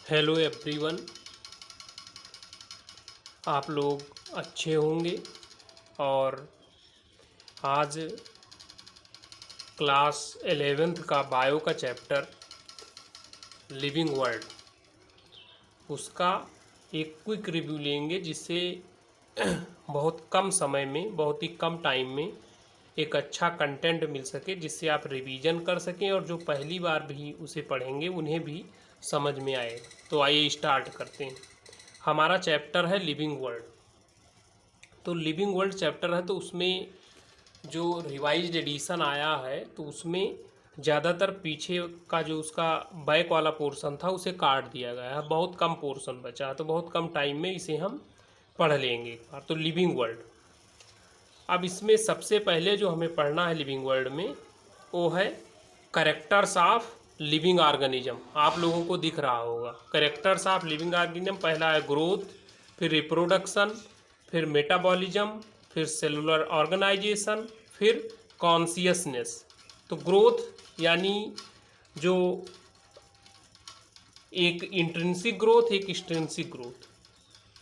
Hello everyone, आप लोग अच्छे होंगे। और आज क्लास 11th का बायो का चैप्टर लिविंग वर्ल्ड, उसका एक क्विक रिव्यू लेंगे, जिससे बहुत कम समय में, बहुत ही कम टाइम में एक अच्छा कंटेंट मिल सके, जिससे आप रिवीजन कर सकें और जो पहली बार भी उसे पढ़ेंगे उन्हें भी समझ में आए। तो आइए स्टार्ट करते हैं। हमारा चैप्टर है लिविंग वर्ल्ड। तो लिविंग वर्ल्ड चैप्टर है, तो उसमें जो रिवाइज्ड एडिशन आया है तो उसमें ज़्यादातर पीछे का जो उसका बैक वाला पोर्शन था उसे काट दिया गया है। बहुत कम पोर्शन बचा है, तो बहुत कम टाइम में इसे हम पढ़ लेंगे एक बार। तो लिविंग वर्ल्ड, अब इसमें सबसे पहले जो हमें पढ़ना है लिविंग वर्ल्ड में, वो है कैरेक्टर्स ऑफ लिविंग ऑर्गेनिज्म। आप लोगों को दिख रहा होगा कैरेक्टर्स ऑफ लिविंग ऑर्गेनिज्म। पहला है ग्रोथ, फिर रिप्रोडक्शन, फिर मेटाबॉलिज्म, फिर सेलुलर ऑर्गेनाइजेशन, फिर कॉन्शियसनेस। तो ग्रोथ यानी जो एक इंट्रिंसिक ग्रोथ, एक एक्सट्रिंसिक ग्रोथ,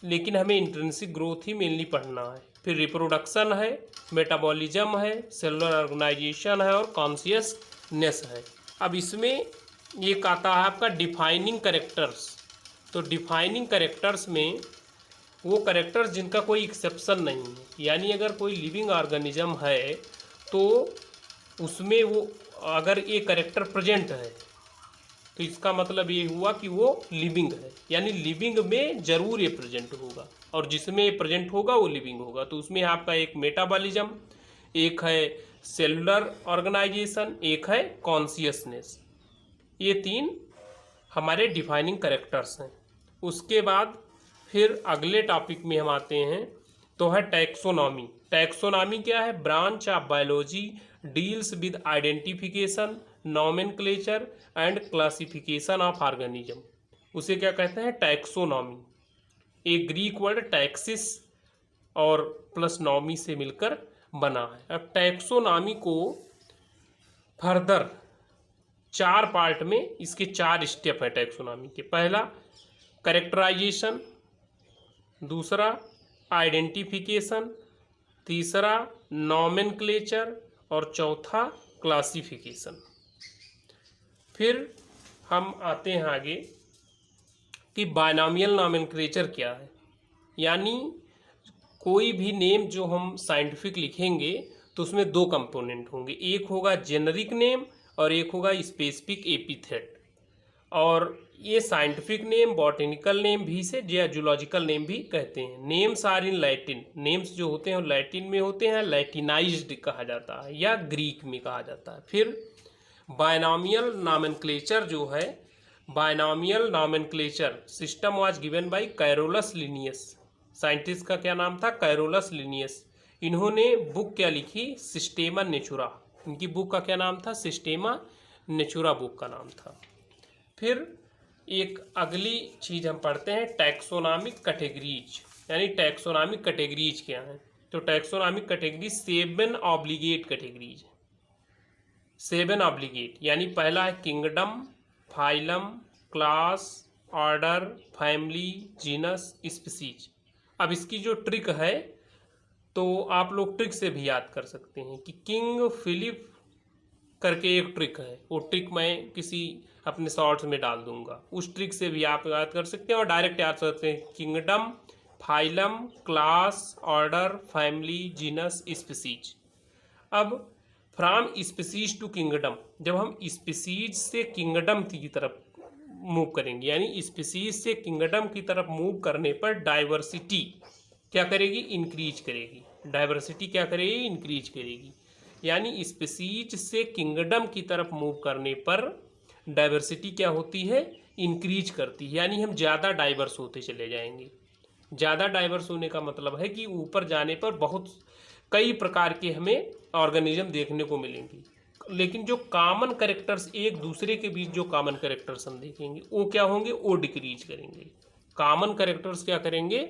लेकिन हमें इंट्रिंसिक ग्रोथ ही मेनली पढ़ना है। फिर रिप्रोडक्शन है, मेटाबॉलिज्म है, सेलुलर ऑर्गेनाइजेशन है और कॉन्शियसनेस है। अब इसमें एक आता है आपका डिफाइनिंग कैरेक्टर्स। तो डिफाइनिंग कैरेक्टर्स में वो कैरेक्टर्स जिनका कोई एक्सेप्शन नहीं है, यानी अगर कोई लिविंग ऑर्गेनिज्म है तो उसमें वो अगर ये कैरेक्टर प्रेजेंट है तो इसका मतलब ये हुआ कि वो लिविंग है, यानी लिविंग में ज़रूर ये प्रेजेंट होगा, और जिसमें ये प्रेजेंट होगा वो लिविंग होगा। तो उसमें आपका एक मेटाबॉलिज्म, एक है सेलुलर ऑर्गेनाइजेशन, एक है कॉन्शियसनेस। ये तीन हमारे डिफाइनिंग कैरेक्टर्स हैं। उसके बाद फिर अगले टॉपिक में हम आते हैं, तो है टैक्सोनॉमी। टैक्सोनॉमी क्या है? Branch of biology deals with identification, nomenclature and classification of organism. उसे क्या कहते हैं? टैक्सोनॉमी। एक ग्रीक वर्ड टैक्सिस और प्लस नॉमी से मिलकर बना है। अब टैक्सोनॉमी को फर्दर 4 पार्ट में, इसके 4 स्टेप है टैक्सोनॉमी के। पहला कैरेक्टराइजेशन, दूसरा आइडेंटिफिकेशन, तीसरा नॉमेनक्लेचर और चौथा क्लासिफिकेशन। फिर हम आते हैं आगे कि बायनॉमियल नॉमेनक्लेचर क्या है। यानी कोई भी नेम जो हम साइंटिफिक लिखेंगे तो उसमें 2 कंपोनेंट होंगे, एक होगा जेनरिक नेम और एक होगा स्पेसिफिक एपिथेट। और ये साइंटिफिक नेम, बॉटेनिकल नेम भी से या जूलॉजिकल नेम भी कहते हैं। Names are in Latin, names जो होते हैं लैटिन में होते हैं, लैटिनाइज्ड कहा जाता है या ग्रीक में कहा जाता है। फिर बायनॉमियल नॉमेनक्लेचर जो है, binomial nomenclature system was given by Carolus Linnaeus. Scientist का क्या नाम था? Carolus Linnaeus. इन्होंने बुक क्या लिखी? सिस्टेमा नेचुरा। इनकी बुक का क्या नाम था? सिस्टेमा नेचुरा बुक का नाम था। फिर एक अगली चीज़ हम पढ़ते हैं टैक्सोनॉमिक कैटेगरीज। यानी टैक्सोनॉमिक कैटेगरीज क्या हैं? तो taxonomic categories 7 obligate categories, 7 obligate. यानी पहला है kingdom, phylum, class, order, family, genus, species. अब इसकी जो ट्रिक है तो आप लोग ट्रिक से भी याद कर सकते हैं कि किंग फिलिप करके एक ट्रिक है, वो ट्रिक मैं किसी अपने शॉर्ट्स में डाल दूंगा। उस ट्रिक से भी आप याद कर सकते हैं और डायरेक्ट याद कर सकते हैं। Kingdom, phylum, class, order, family, genus, species. अब फ्रॉम स्पीसीज टू किंगडम, जब हम स्पीसीज से किंगडम की तरफ मूव करेंगे, यानी स्पीसीज से किंगडम की तरफ मूव करने पर डाइवर्सिटी क्या करेगी? इंक्रीज करेगी। डाइवर्सिटी क्या करेगी? इंक्रीज करेगी। यानी स्पीसीज से किंगडम की तरफ मूव करने पर डाइवर्सिटी क्या होती है? इंक्रीज करती है। यानी हम ज़्यादा डाइवर्स होते चले जाएंगे। ज़्यादा डाइवर्स होने का मतलब है कि ऊपर जाने पर बहुत कई प्रकार के हमें ऑर्गेनिज्म देखने को मिलेंगे, लेकिन जो कॉमन कैरेक्टर्स एक दूसरे के बीच जो कॉमन कैरेक्टर्स हम देखेंगे वो क्या होंगे? वो डिक्रीज करेंगे। कॉमन कैरेक्टर्स क्या करेंगे?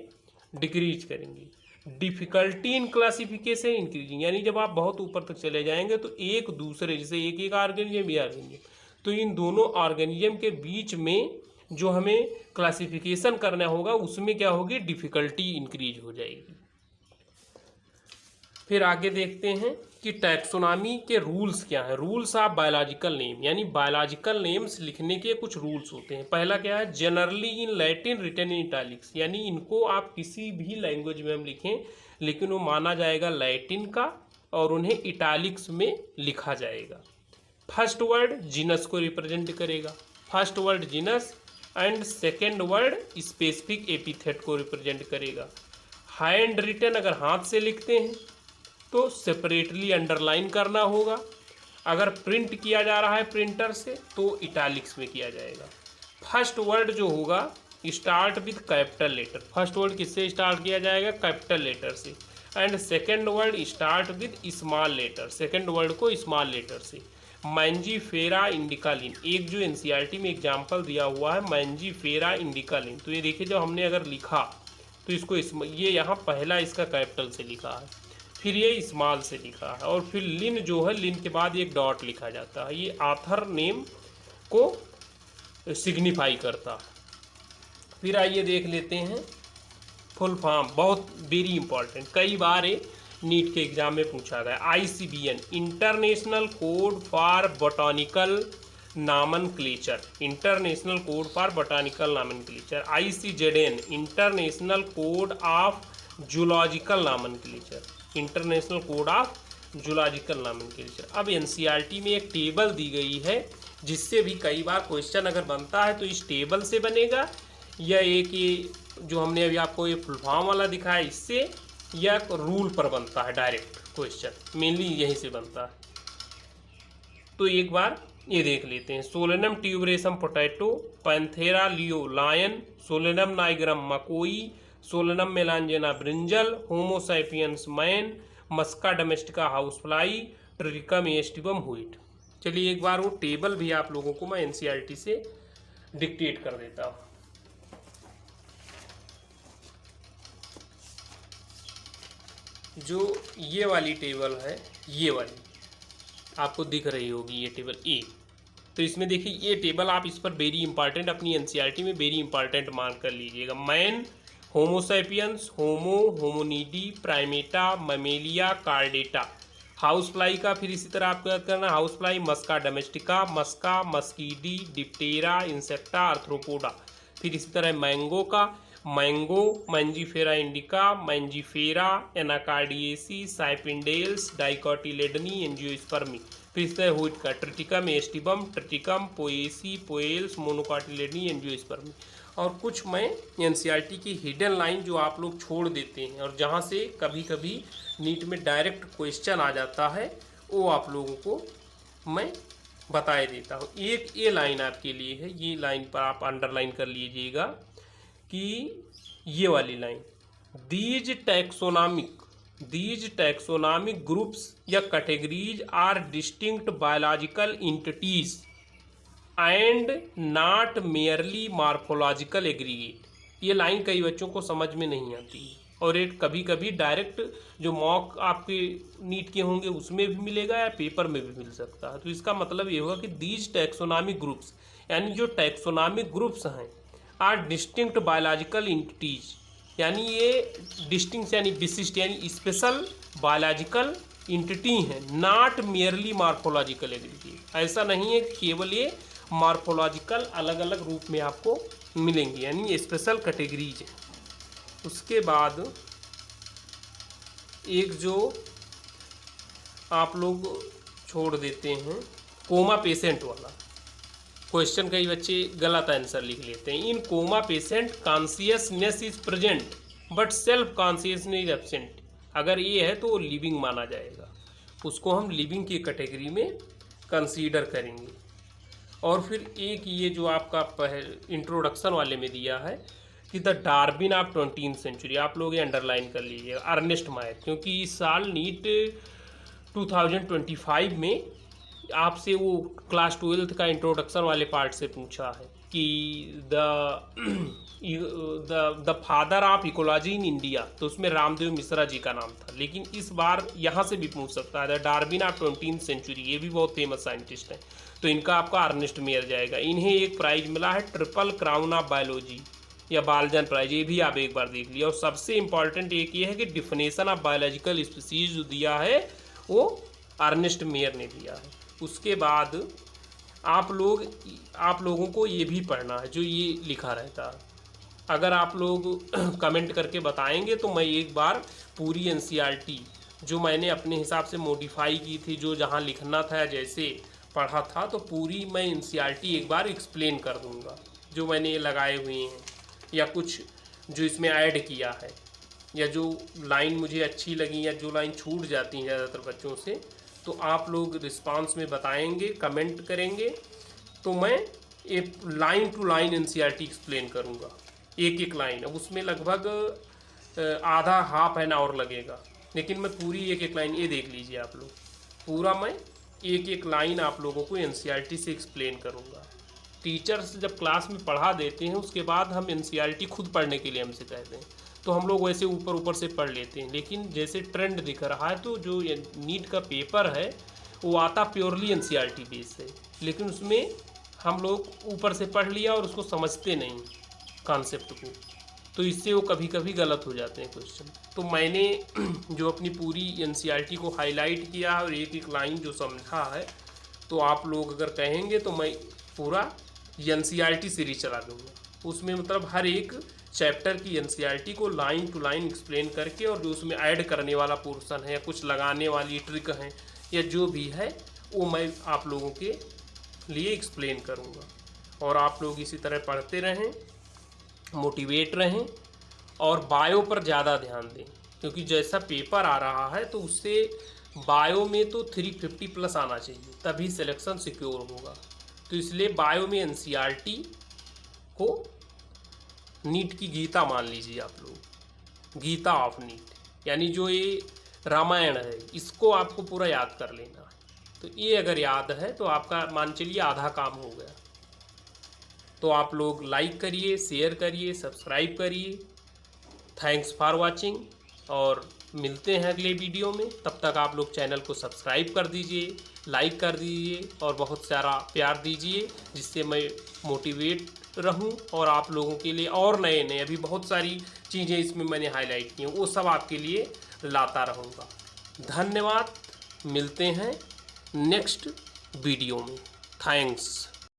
डिक्रीज करेंगे। डिफिकल्टी इन क्लासिफिकेशन इंक्रीजिंग, यानी जब आप बहुत ऊपर तक चले जाएंगे तो एक दूसरे, जैसे एक एक ऑर्गेनिज्म या ऑर्गेनिज्म, तो इन दोनों ऑर्गेनिज्म के बीच में जो हमें क्लासिफिकेशन करना होगा उसमें क्या होगी, डिफ़िकल्टी इंक्रीज हो जाएगी। फिर आगे देखते हैं कि टैक्सोनॉमी के रूल्स क्या हैं। रूल्स ऑफ बायोलॉजिकल नेम, यानी बायोलॉजिकल नेम्स लिखने के कुछ रूल्स होते हैं। पहला क्या है, generally in Latin written in italics, यानी इनको आप किसी भी लैंग्वेज में हम लिखें लेकिन वो माना जाएगा लैटिन का और उन्हें इटैलिक्स में लिखा जाएगा। फर्स्ट वर्ड जीनस को रिप्रेजेंट करेगा, first word genus, and second word specific epithet को रिप्रेजेंट करेगा। हैंड रिटन, अगर हाथ से लिखते हैं तो सेपरेटली अंडरलाइन करना होगा। अगर प्रिंट किया जा रहा है प्रिंटर से तो इटैलिक्स में किया जाएगा। फर्स्ट वर्ड जो होगा start with capital letter, first word किससे स्टार्ट किया जाएगा, कैपिटल लेटर से। And second word start with small letter, second word को स्मॉल लेटर से। मैंजीफेरा इंडिकालिन, एक जो एनसीईआरटी में एग्जाम्पल दिया हुआ है मैंजीफेरा इंडिकालिन, तो ये देखिए जब हमने अगर लिखा तो इसको ये यहाँ पहला इसका कैपिटल से लिखा है, फिर ये स्मॉल से लिखा है, और फिर लिन जो है लिन के बाद एक डॉट लिखा जाता है। ये ऑथर नेम को सिग्निफाई करता है। फिर आइए देख लेते हैं फुल फॉर्म, बहुत वेरी इंपॉर्टेंट, कई बार नीट के एग्जाम में पूछा गया। ICBN international code for botanical nomenclature, international code for botanical nomenclature. ICZN international code of zoological nomenclature, international code of zoological nomenclature. अब एनसीईआरटी में एक टेबल दी गई है जिससे भी कई बार क्वेश्चन अगर बनता है तो इस टेबल से बनेगा, या एक ये जो हमने अभी आपको ये फुल फॉर्म वाला दिखाया इससे, या रूल पर बनता है डायरेक्ट क्वेश्चन, मेनली यहीं से बनता है। तो एक बार ये देख लेते हैं। Solanum tuberosum potato, panthera leo lion, solanum nigrum मकोई, solanum melongena brinjal, homo sapiens man, musca domestica house fly, triticum aestivum wheat. चलिए एक बार वो टेबल भी आप लोगों को मैं एनसीईआरटी से डिक्टेट कर देता हूँ। जो ये वाली टेबल है, ये वाली आपको दिख रही होगी, ये टेबल ए। तो इसमें देखिए ये टेबल आप इस पर वेरी इंपॉर्टेंट, अपनी एनसीईआरटी में वेरी इंपॉर्टेंट मार्क कर लीजिएगा। Man, homo sapiens, homo, hominidae, primata, mammalia, chordata. House fly का फिर इसी तरह आपको याद करना, house fly musca domestica, musca, muscidae, diptera, insecta, arthropoda. फिर इसी तरह मैंगो का, mango, mangifera indica, mangifera, anacardiaceae, sapindales, dicotyledonae, angiospermae. फिर इस तरह हुइट का, triticum aestivum, triticum, poaceae, poales, monocotyledonae, angiospermae. और कुछ मैं एनसीईआरटी की हिडन लाइन जो आप लोग छोड़ देते हैं और जहाँ से कभी कभी नीट में डायरेक्ट क्वेश्चन आ जाता है, वो आप लोगों को मैं बताए देता हूँ। एक ये लाइन आपके लिए है, ये लाइन पर आप अंडरलाइन कर लीजिएगा कि ये वाली लाइन, दीज टैक्सोनॉमिक ग्रुप्स या categories are distinct biological entities and not merely morphological aggregate. ये लाइन कई बच्चों को समझ में नहीं आती है और एक कभी कभी डायरेक्ट जो मॉक आपके नीट के होंगे उसमें भी मिलेगा या पेपर में भी मिल सकता है। तो इसका मतलब ये होगा कि दीज टैक्सोनॉमिक ग्रुप्स, यानी जो टैक्सोनॉमिक ग्रुप्स हैं, आर डिस्टिंक्ट बायोलॉजिकल इंटिटीज, यानी ये डिस्टिंक्ट यानी विशिष्ट यानी स्पेशल बायोलॉजिकल इंटिटी हैं, नॉट मेयरली मार्फोलॉजिकल एग्रीगेट। ऐसा नहीं है कि केवल ये मार्फोलॉजिकल अलग अलग रूप में आपको मिलेंगे, यानी स्पेशल कैटेगरीज है। उसके बाद एक जो आप लोग छोड़ देते हैं कोमा पेशेंट वाला क्वेश्चन, कई बच्चे गलत आंसर लिख लेते हैं। In coma patient consciousness is present but self consciousness is absent. अगर ये है तो वो लिविंग माना जाएगा, उसको हम लिविंग की कैटेगरी में कंसीडर करेंगे। और फिर एक ये जो आपका इंट्रोडक्शन वाले में दिया है कि the Darwin of 20th century, आप लोग ये अंडरलाइन कर लीजिएगा, अर्नेस्ट मायर, क्योंकि इस साल नीट 2025 में आपसे वो क्लास 12th का इंट्रोडक्शन वाले पार्ट से पूछा है कि the father of ecology in India, तो उसमें रामदेव मिश्रा जी का नाम था। लेकिन इस बार यहाँ से भी पूछ सकता है the Darwin of 20th century, ये भी बहुत फेमस साइंटिस्ट हैं, तो इनका आपका अर्नेस्ट मेयर जाएगा। इन्हें एक प्राइज मिला है ट्रिपल क्राउन ऑफ बायोलॉजी या बालजन प्राइज, ये भी आप एक बार देख लिया। और सबसे इंपॉर्टेंट एक ये है कि डिफिनेशन ऑफ बायोलॉजिकल स्पीसीज जो दिया है वो अर्नेस्ट मेयर ने दिया है। उसके बाद आप लोगों को ये भी पढ़ना है जो ये लिखा रहता है। अगर आप लोग कमेंट करके बताएंगे तो मैं एक बार पूरी एनसीईआरटी जो मैंने अपने हिसाब से मॉडिफाई की थी, जो जहाँ लिखना था जैसे पढ़ा था, तो पूरी मैं एनसीईआरटी एक बार एक्सप्लेन कर दूँगा, जो मैंने लगाए हुए हैं या कुछ जो इसमें ऐड किया है, या जो लाइन मुझे अच्छी लगी या जो लाइन छूट जाती हैं ज़्यादातर बच्चों से, तो आप लोग रिस्पांस में बताएंगे, कमेंट करेंगे, तो मैं एक line to line NCERT explain करूँगा, एक एक लाइन। अब उसमें लगभग आधा हाफ एन आवर लगेगा, लेकिन मैं पूरी एक एक लाइन, ये देख लीजिए आप लोग, पूरा मैं एक एक लाइन आप लोगों को एनसीईआरटी से एक्सप्लेन करूँगा। टीचर्स जब क्लास में पढ़ा देते हैं उसके बाद हम एनसीईआरटी खुद पढ़ने के लिए हमसे कहते हैं, तो हम लोग वैसे ऊपर ऊपर से पढ़ लेते हैं। लेकिन जैसे ट्रेंड दिख रहा है तो जो नीट का पेपर है वो आता प्योरली एनसीईआरटी बेस है, लेकिन उसमें हम लोग ऊपर से पढ़ लिया और उसको समझते नहीं कॉन्सेप्ट को, तो इससे वो कभी कभी गलत हो जाते हैं क्वेश्चन। तो मैंने जो अपनी पूरी एनसीईआरटी को हाईलाइट किया है और एक एक लाइन जो समझा है, तो आप लोग अगर कहेंगे तो मैं पूरा एनसीईआरटी सीरीज चला दूँगा। उसमें मतलब हर एक चैप्टर की एनसीईआरटी को लाइन टू लाइन एक्सप्लेन करके, और जो उसमें ऐड करने वाला पोर्शन है या कुछ लगाने वाली ट्रिक है या जो भी है वो मैं आप लोगों के लिए एक्सप्लेन करूँगा। और आप लोग इसी तरह पढ़ते रहें, मोटिवेट रहें और बायो पर ज़्यादा ध्यान दें, क्योंकि जैसा पेपर आ रहा है तो उससे बायो में तो 350+ आना चाहिए, तभी सिलेक्शन सिक्योर होगा। तो इसलिए बायो में एनसीईआरटी को नीट की गीता मान लीजिए आप लोग, गीता ऑफ नीट, यानी जो ये रामायण है इसको आपको पूरा याद कर लेना है। तो ये अगर याद है तो आपका मान चलिए आधा काम हो गया। तो आप लोग लाइक करिए, शेयर करिए, सब्सक्राइब करिए। थैंक्स फॉर वाचिंग, और मिलते हैं अगले वीडियो में। तब तक आप लोग चैनल को सब्सक्राइब कर दीजिए, लाइक कर दीजिए और बहुत सारा प्यार दीजिए, जिससे मैं मोटिवेट रहूं और आप लोगों के लिए और नए नए अभी बहुत सारी चीज़ें इसमें मैंने हाईलाइट की हैं, वो सब आपके लिए लाता रहूँगा। धन्यवाद, मिलते हैं नेक्स्ट वीडियो में। थैंक्स।